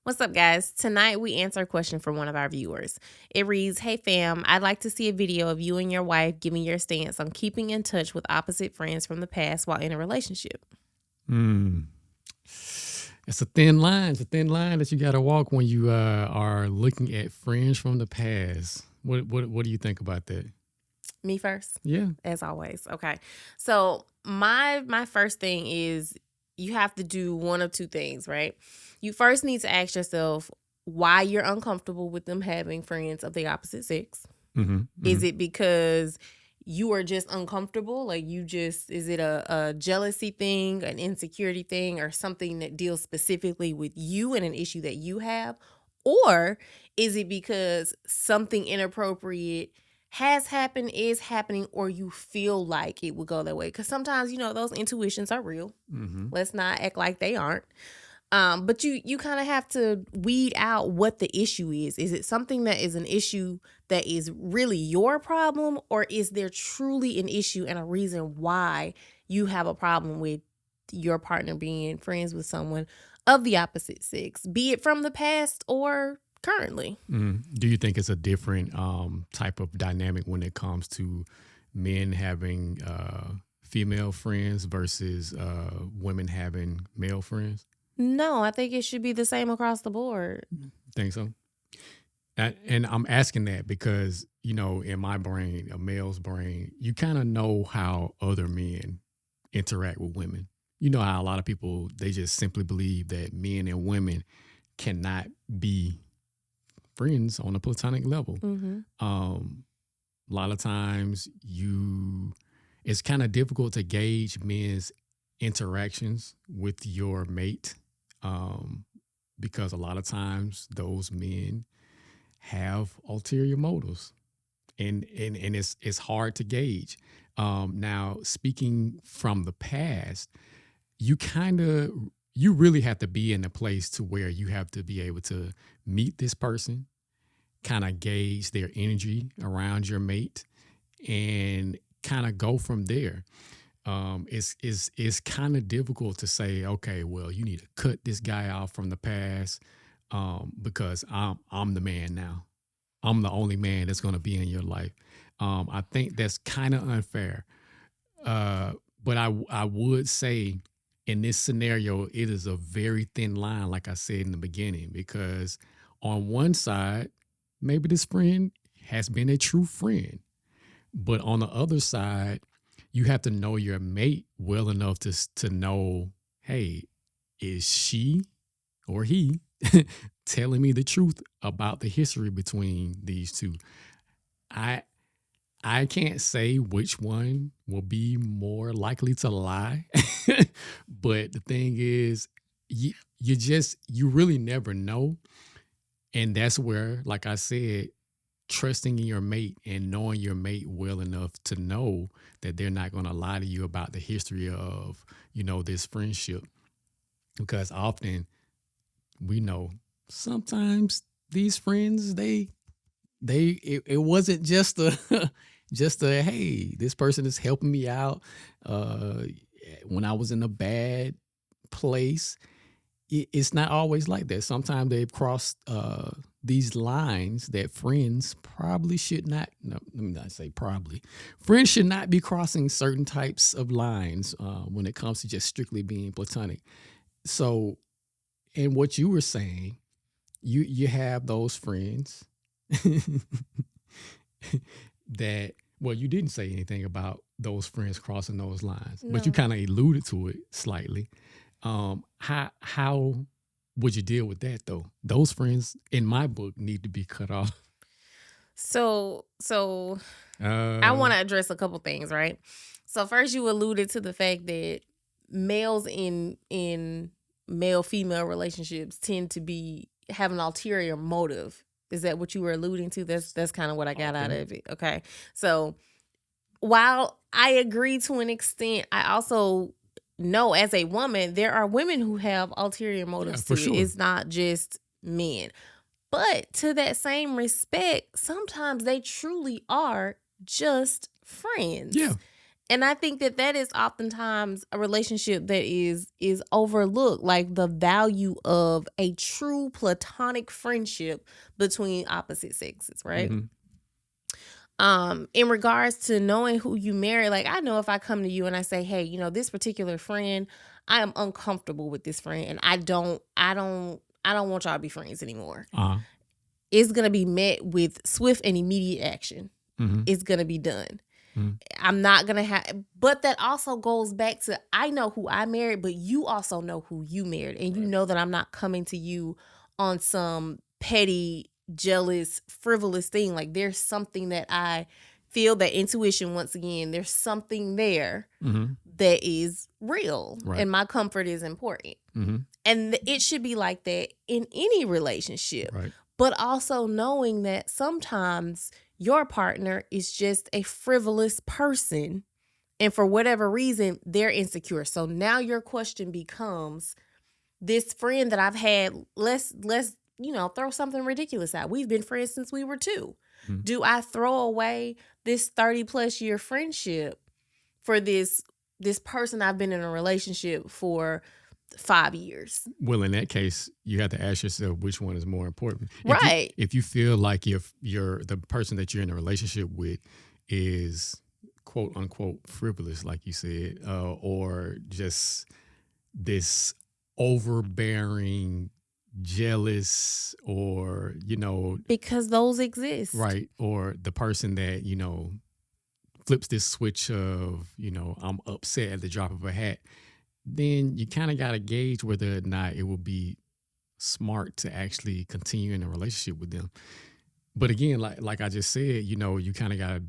What's up, guys? Tonight we answer a question from one of our viewers. It reads, "Hey fam, I'd like to see a video of you and your wife giving your stance on keeping in touch with opposite friends from the past while in a relationship." Mm. It's a thin line. It's a thin line that you got to walk when you are looking at friends from the past. What do you think about that? Me first, Yeah. as always. Okay. So my first thing is you have to do one of two things, right? You first need to ask yourself why you're uncomfortable with them having friends of the opposite sex. Mm-hmm. Is it because you are just uncomfortable? Like is it a jealousy thing, an insecurity thing, or something that deals specifically with you and an issue that you have? Or is it because something inappropriate has happened, is happening, or you feel like it would go that way? Because sometimes, those intuitions are real. Mm-hmm. Let's not act like they aren't. But you kind of have to weed out what the issue is. Is it something that is an issue that is really your problem, or is there truly an issue and a reason why you have a problem with your partner being friends with someone of the opposite sex, be it from the past or currently? Do you think it's a different type of dynamic when it comes to men having female friends versus women having male friends? No, I think it should be the same across the board. Think so? And I'm asking that because, in my brain, a male's brain, you kind of know how other men interact with women. You know how a lot of people, they just simply believe that men and women cannot be friends on a platonic level. Mm-hmm. A lot of times it's kind of difficult to gauge men's interactions with your mate because a lot of times those men have ulterior motives and it's hard to gauge. Now, speaking from the past, you really have to be in a place to where you have to be able to meet this person, kind of gauge their energy around your mate, and kind of go from there. It's kind of difficult to say, okay, well, you need to cut this guy off from the past because I'm the man now. I'm the only man that's going to be in your life. I think that's kind of unfair. But I would say in this scenario, it is a very thin line, like I said in the beginning, because on one side, maybe this friend has been a true friend. But on the other side, you have to know your mate well enough to know, hey, is she or he telling me the truth about the history between these two? I can't say which one will be more likely to lie, but the thing is, you really never know, and that's where, like I said, trusting in your mate and knowing your mate well enough to know that they're not going to lie to you about the history of this friendship, because often we know sometimes these friends it wasn't just a just a hey, this person is helping me out when I was in a bad place. It's not always like that. Sometimes they've crossed these lines that friends probably should not. No, let me not say probably. Friends should not be crossing certain types of lines when it comes to just strictly being platonic. So, and what you were saying, you have those friends that, well, you didn't say anything about those friends crossing those lines, but you No. kind of alluded to it slightly. How would you deal with that though? Those friends in my book need to be cut off. So I want to address a couple things, right? So first, you alluded to the fact that males in male female relationships tend to have an ulterior motive. Is that what you were alluding to? That's kind of what I got out of it. Okay. So while I agree to an extent, I also know as a woman there are women who have ulterior motives for to sure. it. It's not just men. But to that same respect, sometimes they truly are just friends. Yeah. And I think that is oftentimes a relationship that is overlooked, like the value of a true platonic friendship between opposite sexes, right? In regards to knowing who you marry, like I know if I come to you and I say, hey, this particular friend, I am uncomfortable with this friend and I don't want y'all to be friends anymore. It's gonna be met with swift and immediate action. It's gonna be done. I'm not gonna have, but that also goes back to, I know who I married, but you also know who you married, and you know that I'm not coming to you on some petty, jealous, frivolous thing. Like there's something that I feel, that intuition, once again, there's something there that is real, and my comfort is important. And it should be like that in any relationship, but also knowing that sometimes your partner is just a frivolous person, and for whatever reason, they're insecure. So now your question becomes, this friend that I've had, let's throw something ridiculous out. We've been friends since we were 2. Do I throw away this 30+ year friendship for this person I've been in a relationship for 5 years? Well, in that case, you have to ask yourself which one is more important. If you feel like if the person that you're in a relationship with is quote unquote frivolous, like you said, or just this overbearing, jealous, or because those exist, right? Or the person that flips this switch of I'm upset at the drop of a hat. Then you kind of got to gauge whether or not it will be smart to actually continue in a relationship with them. But again, like I just said, you kind of got to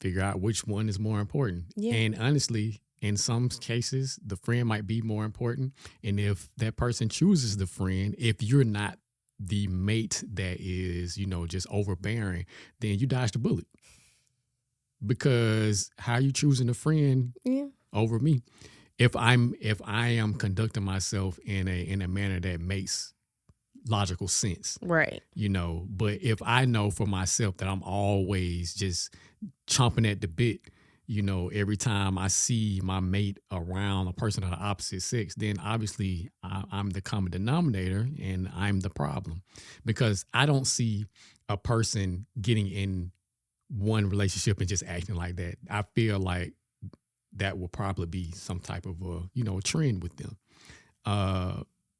figure out which one is more important. Yeah. And honestly, in some cases, the friend might be more important. And if that person chooses the friend, if you're not the mate that is, just overbearing, then you dodge the bullet. Because how you choosing a friend over me? If I am conducting myself in a manner that makes logical sense, right? But if I know for myself that I'm always just chomping at the bit, every time I see my mate around a person of the opposite sex, then obviously I'm the common denominator and I'm the problem, because I don't see a person getting in one relationship and just acting like that. I feel like that will probably be some type of a trend with them.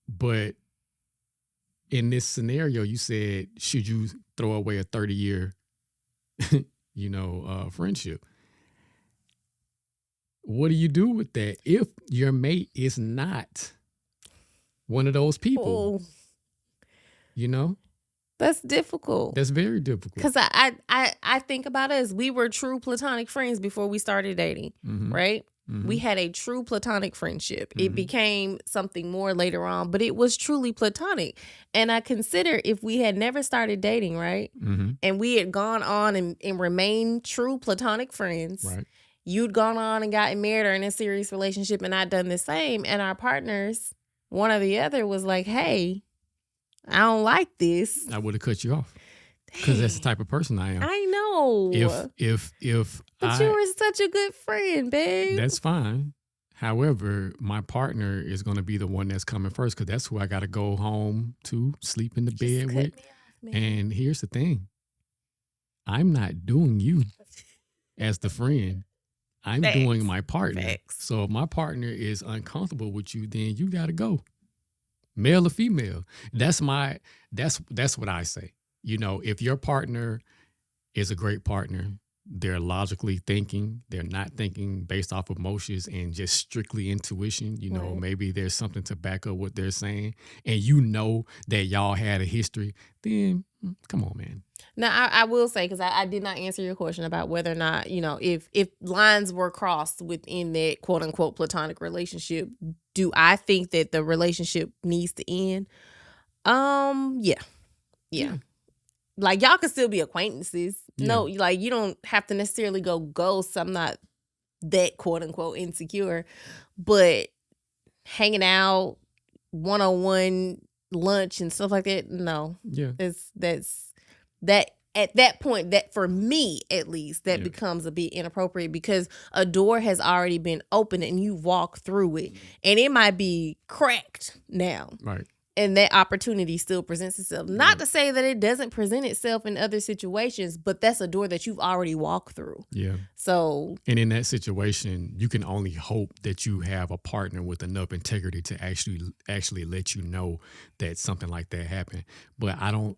But in this scenario, you said, should you throw away a 30-year, friendship? What do you do with that if your mate is not one of those people? That's difficult. That's very difficult. Because I think about us. We were true platonic friends before we started dating, right? We had a true platonic friendship. It became something more later on, but it was truly platonic. And I consider if we had never started dating, right? And we had gone on and remained true platonic friends, right? You'd gone on and gotten married or in a serious relationship, and I'd done the same. And our partners, one or the other, was like, hey, I don't like this. I would have cut you off. Because that's the type of person I am. I know. But you were such a good friend, babe. That's fine. However, my partner is going to be the one that's coming first, because that's who I got to go home to, sleep in the bed with. And here's the thing. I'm not doing you as the friend. I'm doing my partner. So if my partner is uncomfortable with you, then you got to go. Male or female. That's what I say. If your partner is a great partner, they're logically thinking, they're not thinking based off of emotions and just strictly intuition, right. Maybe there's something to back up what they're saying, and that y'all had a history, then come on, man. Now, I will say, because I did not answer your question about whether or not, if lines were crossed within that quote unquote platonic relationship, do I think that the relationship needs to end? Yeah. Like, y'all can still be acquaintances. Yeah. No, like, you don't have to necessarily go ghost. I'm not that quote unquote insecure, but hanging out, one-on-one lunch and stuff like that, no. Yeah. That at that point, that for me at least, that becomes a bit inappropriate because a door has already been opened and you walk through it, and it might be cracked now. Right. And that opportunity still presents itself. Not to say that it doesn't present itself in other situations, but that's a door that you've already walked through. Yeah. So, and in that situation, you can only hope that you have a partner with enough integrity to actually let you know that something like that happened. But I don't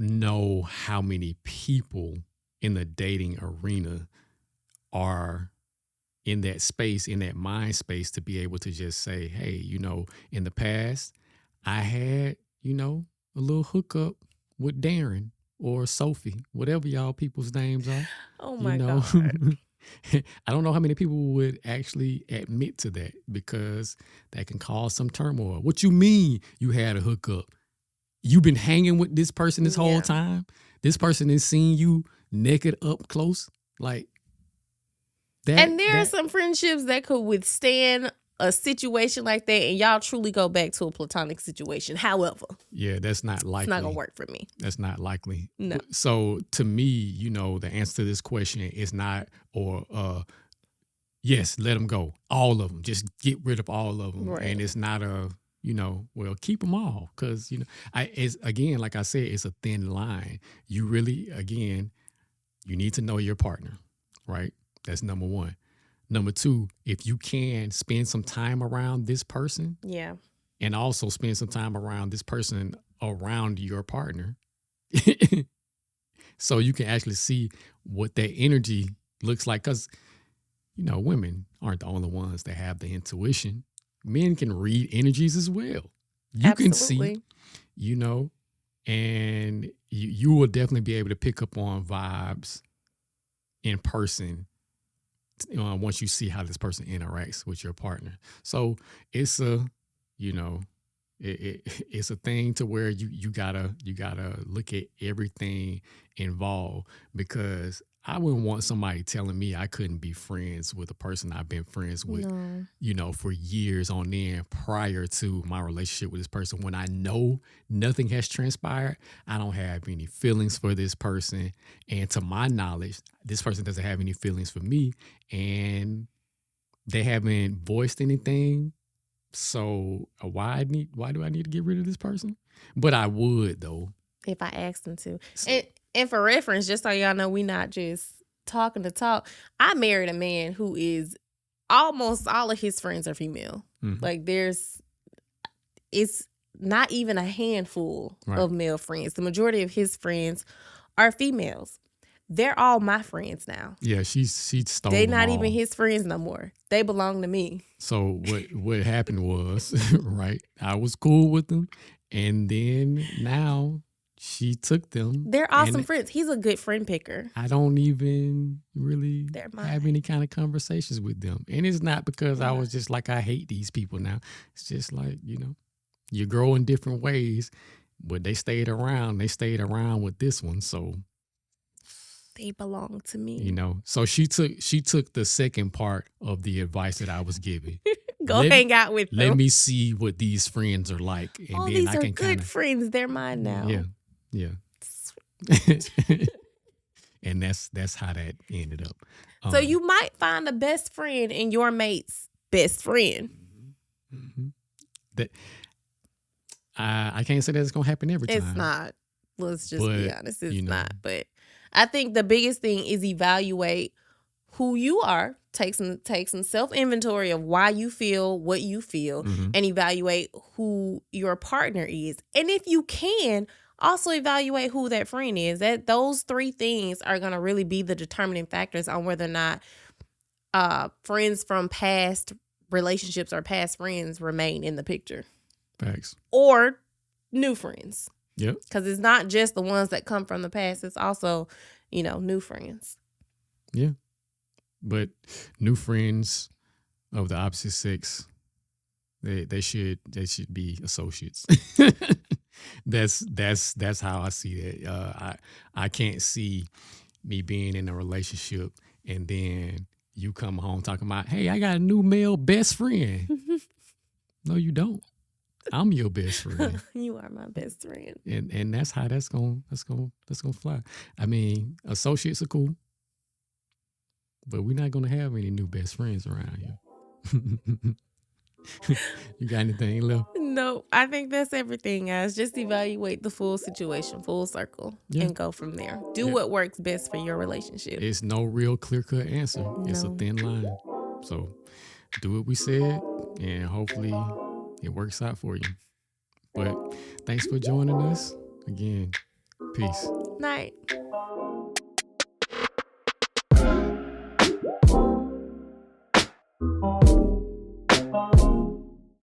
know how many people in the dating arena are in that space, in that mind space, to be able to just say, hey, in the past, I had, a little hookup with Darren or Sophie, whatever y'all people's names are. Oh my God. I don't know how many people would actually admit to that, because that can cause some turmoil. What you mean you had a hookup? You've been hanging with this person this whole time? This person has seen you naked up close? Like that. And there are some friendships that could withstand a situation like that, and y'all truly go back to a platonic situation. However, that's not likely. It's not gonna work for me. That's not likely. No. So to me, the answer to this question is not, or yes, let them go, all of them. Just get rid of all of them. Right. And it's not a, well, keep them all, because it's, again, like I said, it's a thin line. You really, again, you need to know your partner, right? That's number one. Number two, if you can spend some time around this person, and also spend some time around this person around your partner, so you can actually see what that energy looks like. Because, women aren't the only ones that have the intuition. Men can read energies as well. You can see, and you will definitely be able to pick up on vibes in person once you see how this person interacts with your partner. So it's a, it's a thing to where you gotta look at everything involved, because I wouldn't want somebody telling me I couldn't be friends with a person I've been friends with, for years on end prior to my relationship with this person. When I know nothing has transpired, I don't have any feelings for this person. And to my knowledge, this person doesn't have any feelings for me, and they haven't voiced anything. So why do I need to get rid of this person? But I would, though, if I asked them to. So, and for reference, just so y'all know, we not just talking to talk. I married a man who is almost all of his friends are female. Mm-hmm. Like it's not even a handful of male friends. The majority of his friends are females. They're all my friends now. Yeah, she stole They're them not all. Even his friends no more. They belong to me. So what happened was, right, I was cool with them, and then now she took them. They're awesome friends. He's a good friend picker. I don't even really have any kind of conversations with them. And it's not because I was just like, I hate these people now. It's just like, you grow in different ways, but they stayed around. They stayed around with this one, so they belong to me. So she took the second part of the advice that I was giving. Hang out with them. Let me see what these friends are like. And then these I can are good friends. They're mine now. Yeah. And that's how that ended up. So you might find a best friend in your mate's best friend. Mm-hmm. That I can't say that it's gonna happen every time. It's not. Let's just be honest. It's not. But I think the biggest thing is evaluate who you are. Take some self-inventory of why you feel what you feel, and evaluate who your partner is. And if you can, also evaluate who that friend is. That those three things are going to really be the determining factors on whether or not friends from past relationships or past friends remain in the picture. Facts. Or new friends. Yep. Because it's not just the ones that come from the past. It's also, new friends. Yeah. But new friends of the opposite sex, they should be associates. That's how I see that. I can't see me being in a relationship and then you come home talking about, hey, I got a new male best friend. No, you don't. I'm your best friend. You are my best friend. And that's how that's gonna fly. I mean, associates are cool, but we're not gonna have any new best friends around here. You got anything left? No, I think that's everything, guys. Just evaluate the full situation, full circle, and go from there. Do what works best for your relationship. It's no real clear-cut answer. It's a thin line. So do what we said, and hopefully it works out for you. But thanks for joining us. Again, peace. Night.